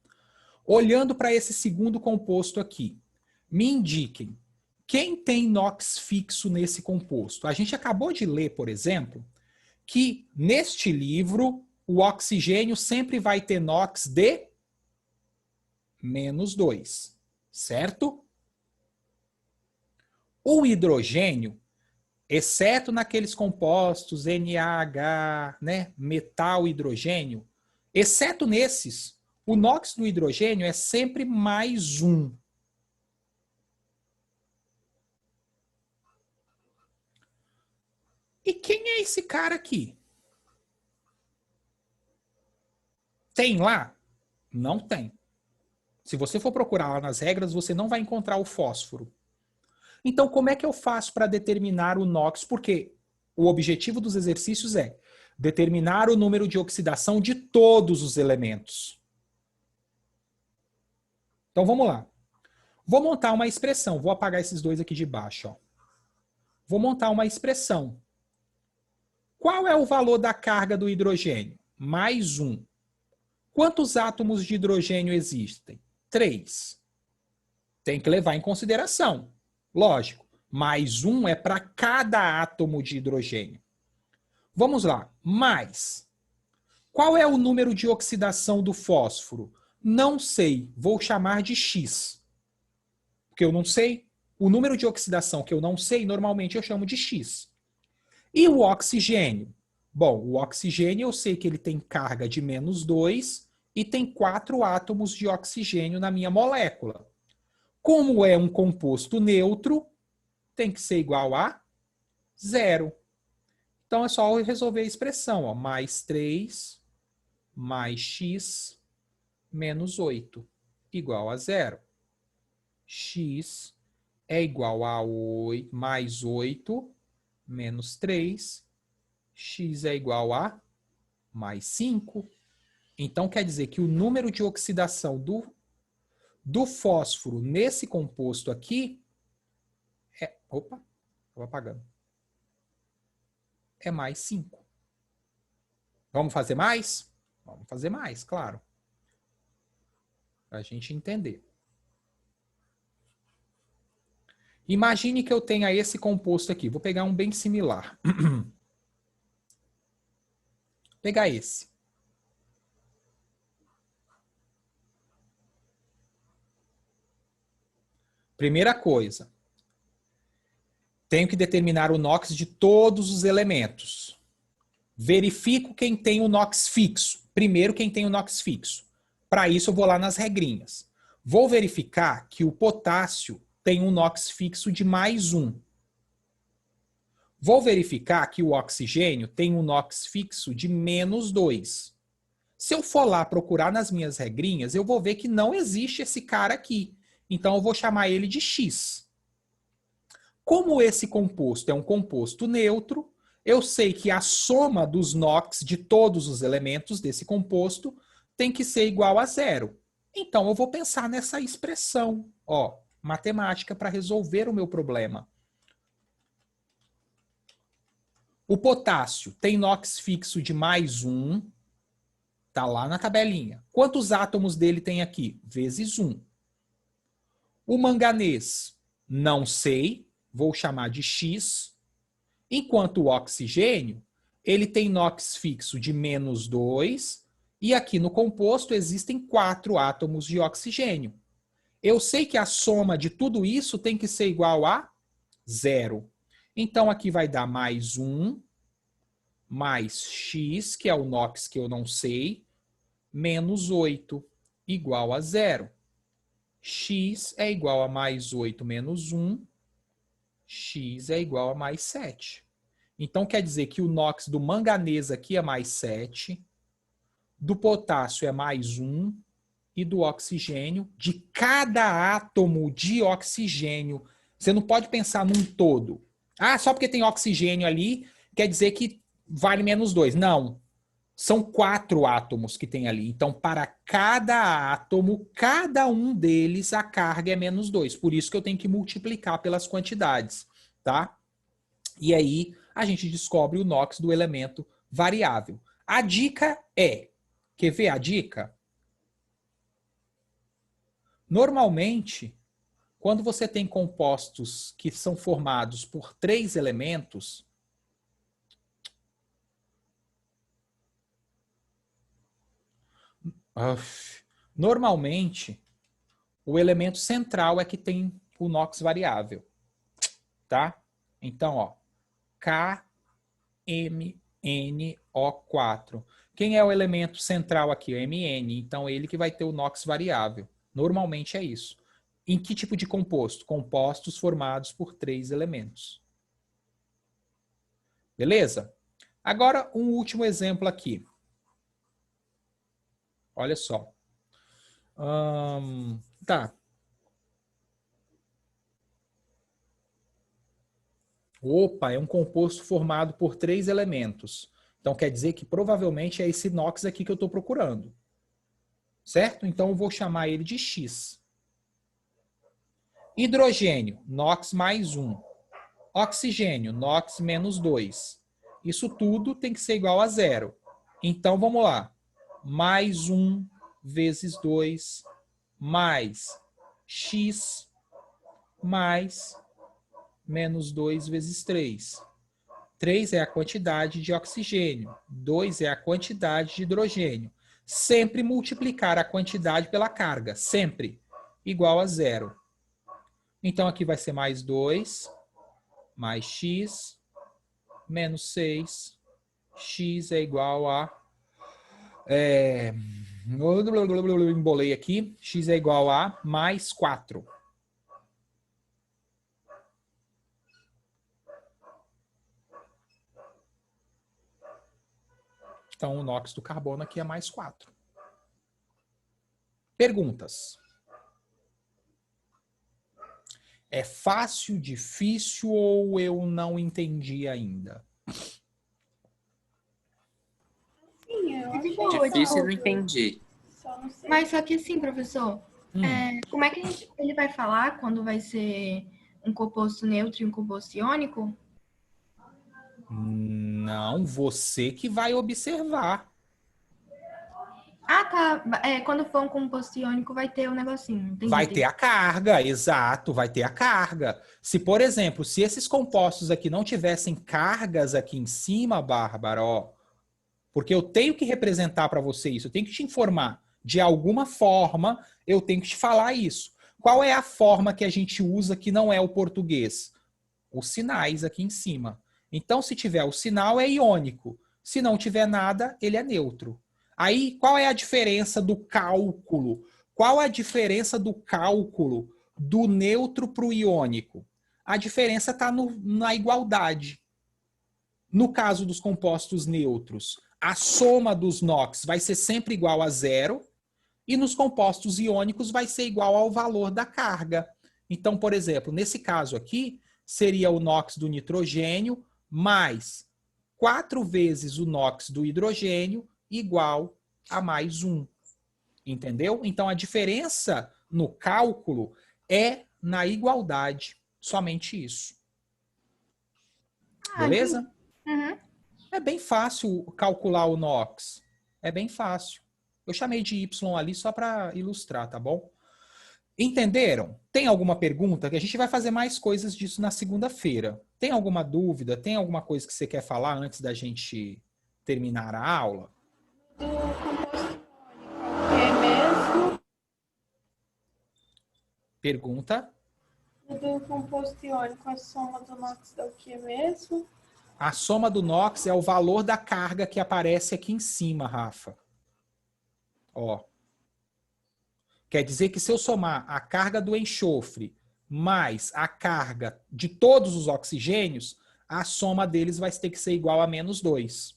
Olhando para esse segundo composto aqui, me indiquem quem tem NOx fixo nesse composto. A gente acabou de ler, por exemplo, que neste livro o oxigênio sempre vai ter NOx de menos 2, certo? O hidrogênio, exceto naqueles compostos NaH, né, metal hidrogênio, exceto nesses, o NOx do hidrogênio é sempre mais 1. E quem é esse cara aqui? Tem lá? Não tem. Se você for procurar lá nas regras, você não vai encontrar o fósforo. Então, como é que eu faço para determinar o NOx? Porque o objetivo dos exercícios é determinar o número de oxidação de todos os elementos. Então, vamos lá. Vou montar uma expressão. Vou apagar esses dois aqui de baixo. Ó. Vou montar uma expressão. Qual é o valor da carga do hidrogênio? Mais 1. Quantos átomos de hidrogênio existem? 3. Tem que levar em consideração. Lógico, mais 1 é para cada átomo de hidrogênio. Vamos lá. Mais. Qual é o número de oxidação do fósforo? Não sei. Vou chamar de X. Porque eu não sei. O número de oxidação que eu não sei, normalmente eu chamo de X. E o oxigênio? Bom, o oxigênio eu sei que ele tem carga de -2 e tem 4 átomos de oxigênio na minha molécula. Como é um composto neutro, tem que ser igual a 0. Então é só eu resolver a expressão, ó, mais 3 mais x menos 8 igual a 0. X é igual a 8, mais 8 menos 3. X é igual a mais 5. Então quer dizer que o número de oxidação do fósforo nesse composto aqui é... Opa, estava apagando. É mais 5. Vamos fazer mais? Vamos fazer mais, claro. Para a gente entender. Imagine que eu tenha esse composto aqui. Vou pegar um bem similar. Pegar esse. Primeira coisa. Tenho que determinar o NOx de todos os elementos. Verifico quem tem o NOx fixo. Primeiro, quem tem o NOx fixo. Para isso, eu vou lá nas regrinhas. Vou verificar que o potássio tem um NOx fixo de +1. Vou verificar que o oxigênio tem um NOx fixo de -2. Se eu for lá procurar nas minhas regrinhas, eu vou ver que não existe esse cara aqui. Então, eu vou chamar ele de X. Como esse composto é um composto neutro, eu sei que a soma dos NOx de todos os elementos desse composto tem que ser igual a 0. Então, eu vou pensar nessa expressão, ó, matemática, para resolver o meu problema. O potássio tem NOx fixo de +1, tá lá na tabelinha. Quantos átomos dele tem aqui? Vezes 1. O manganês, não sei, vou chamar de X. Enquanto o oxigênio, ele tem NOx fixo de -2 e aqui no composto existem 4 átomos de oxigênio. Eu sei que a soma de tudo isso tem que ser igual a 0. Então aqui vai dar +1 mais X, que é o NOx que eu não sei, menos 8, igual a 0. X é igual a +8 menos 1. X é igual a +7. Então, quer dizer que o NOx do manganês aqui é +7, do potássio é +1 e do oxigênio, de cada átomo de oxigênio. Você não pode pensar num todo. Ah, só porque tem oxigênio ali, quer dizer que vale -2. Não. São 4 átomos que tem ali. Então, para cada átomo, cada um deles, a carga é -2. Por isso que eu tenho que multiplicar pelas quantidades, tá? E aí, a gente descobre o NOx do elemento variável. A dica é... Quer ver a dica? Normalmente, quando você tem compostos que são formados por 3 elementos... Normalmente, o elemento central é que tem o NOx variável, tá? Então, ó, KMNO4. Quem é o elemento central aqui? O MN. Então, ele que vai ter o NOx variável. Normalmente é isso. Em que tipo de composto? Compostos formados por 3 elementos. Beleza? Agora, um último exemplo aqui. Olha só. Tá. Opa, é um composto formado por 3 elementos. Então quer dizer que provavelmente é esse NOx aqui que eu estou procurando. Certo? Então eu vou chamar ele de X. Hidrogênio, NOx +1. Oxigênio, NOx -2. Isso tudo tem que ser igual a 0. Então vamos lá. +1 vezes 2 mais X mais -2 vezes 3. 3 é a quantidade de oxigênio, 2 é a quantidade de hidrogênio. Sempre multiplicar a quantidade pela carga, sempre, igual a 0. Então, aqui vai ser mais 2, mais x, menos 6. X é igual a... embolei aqui. X é igual a mais 4. Então, o NOx do carbono aqui é mais 4. Perguntas. É fácil, difícil ou eu não entendi ainda? Sim, eu achei Difícil, legal. não entendi. Só não sei. Mas só que assim, professor, Hum. como é que ele vai falar quando vai ser um composto neutro e um composto iônico? Não, você que vai observar. Ah, tá. Quando for um composto iônico, vai ter o negocinho. Entendi, Vai entendi. ter a carga, exato, vai ter a carga. Se, por exemplo, se esses compostos aqui não tivessem cargas aqui em cima, Bárbara, ó, porque eu tenho que representar para você isso, eu tenho que te informar. De alguma forma, eu tenho que te falar isso. Qual é a forma que a gente usa que não é o português? Os sinais aqui em cima. Então, se tiver o sinal, é iônico. Se não tiver nada, ele é neutro. Aí, qual é a diferença do cálculo? Qual a diferença do cálculo do neutro para o iônico? A diferença está na igualdade. No caso dos compostos neutros, a soma dos NOx vai ser sempre igual a 0, e nos compostos iônicos vai ser igual ao valor da carga. Então, por exemplo, nesse caso aqui, seria o NOx do nitrogênio mais 4 vezes o NOx do hidrogênio igual a mais 1. Entendeu? Então, a diferença no cálculo é na igualdade. Somente isso. Beleza? Uhum. É bem fácil calcular o NOx. É bem fácil. Eu chamei de Y ali só para ilustrar, tá bom? Entenderam? Tem alguma pergunta? Que a gente vai fazer mais coisas disso na segunda-feira. Tem alguma dúvida? Tem alguma coisa que você quer falar antes da gente terminar a aula? Do composto iônico, que é mesmo? Pergunta. Do composto iônico, a soma do NOx dá o que mesmo? A soma do NOx é o valor da carga que aparece aqui em cima, Rafa. Ó. Quer dizer que se eu somar a carga do enxofre mais a carga de todos os oxigênios, a soma deles vai ter que ser igual a menos 2.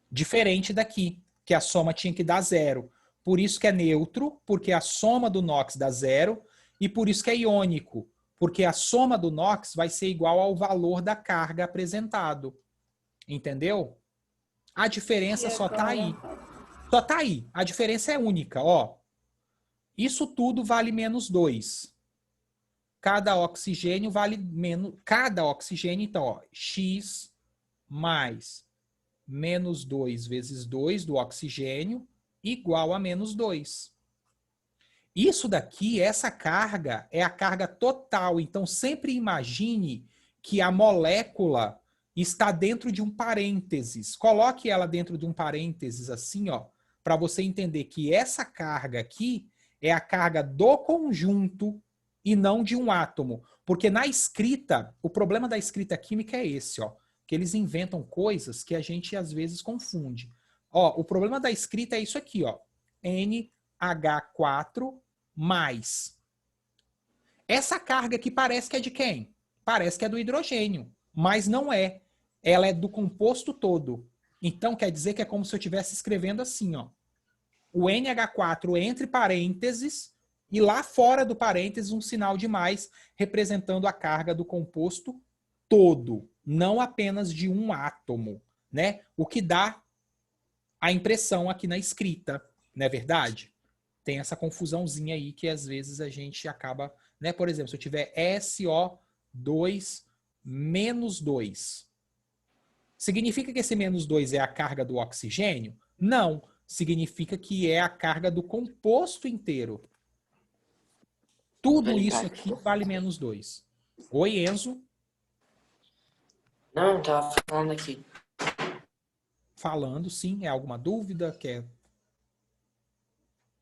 Diferente daqui, que a soma tinha que dar 0. Por isso que é neutro, porque a soma do NOx dá 0, e por isso que é iônico, porque a soma do NOx vai ser igual ao valor da carga apresentado. Entendeu? A diferença só está aí. Só está aí. A diferença é única, ó. Isso tudo vale menos 2. Cada oxigênio vale menos... Cada oxigênio, então, ó, X mais menos 2 vezes 2 do oxigênio igual a menos 2. Isso daqui, essa carga, é a carga total. Então, sempre imagine que a molécula está dentro de um parênteses. Coloque ela dentro de um parênteses assim, ó, para você entender que essa carga aqui é a carga do conjunto e não de um átomo. Porque na escrita, o problema da escrita química é esse, ó, que eles inventam coisas que a gente às vezes confunde. Ó, o problema da escrita é isso aqui, ó, NH4 mais. Essa carga aqui parece que é de quem? Parece que é do hidrogênio, mas não é. Ela é do composto todo. Então quer dizer que é como se eu estivesse escrevendo assim, ó. O NH4 entre parênteses e lá fora do parênteses um sinal de mais representando a carga do composto todo, não apenas de um átomo, né? O que dá a impressão aqui na escrita, não é verdade? Tem essa confusãozinha aí que às vezes a gente acaba, né? Por exemplo, se eu tiver SO2 menos 2, significa que esse menos 2 é a carga do oxigênio? Não. Significa que é a carga do composto inteiro. Tudo isso aqui vale menos 2. Oi, Enzo. Não, tava falando aqui. Falando, sim. É alguma dúvida? Quer... Por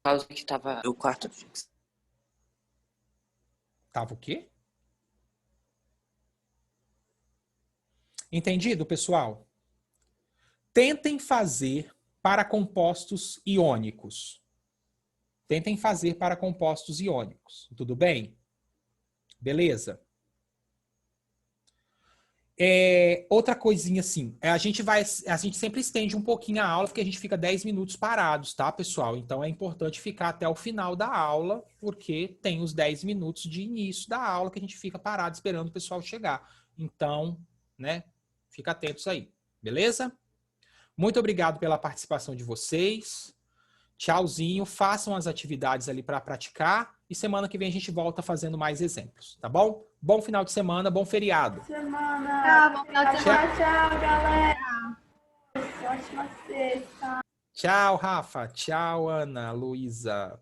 causa que tava o quarto fixo. Tava o quê? Entendido, pessoal? Tentem fazer para compostos iônicos. Tentem fazer para compostos iônicos. Tudo bem? Beleza? Outra coisinha assim, a gente sempre estende um pouquinho a aula, porque a gente fica 10 minutos parados, tá, pessoal? Então é importante ficar até o final da aula, porque tem os 10 minutos de início da aula que a gente fica parado esperando o pessoal chegar. Então, né, fica atentos aí, beleza? Muito obrigado pela participação de vocês. Tchauzinho, façam as atividades ali para praticar e semana que vem a gente volta fazendo mais exemplos, tá bom? Bom final de semana, bom feriado. Semana. Bom final de semana. Tchau, tchau, galera. Ótima sexta. Tchau, Rafa. Tchau, Ana, Luísa.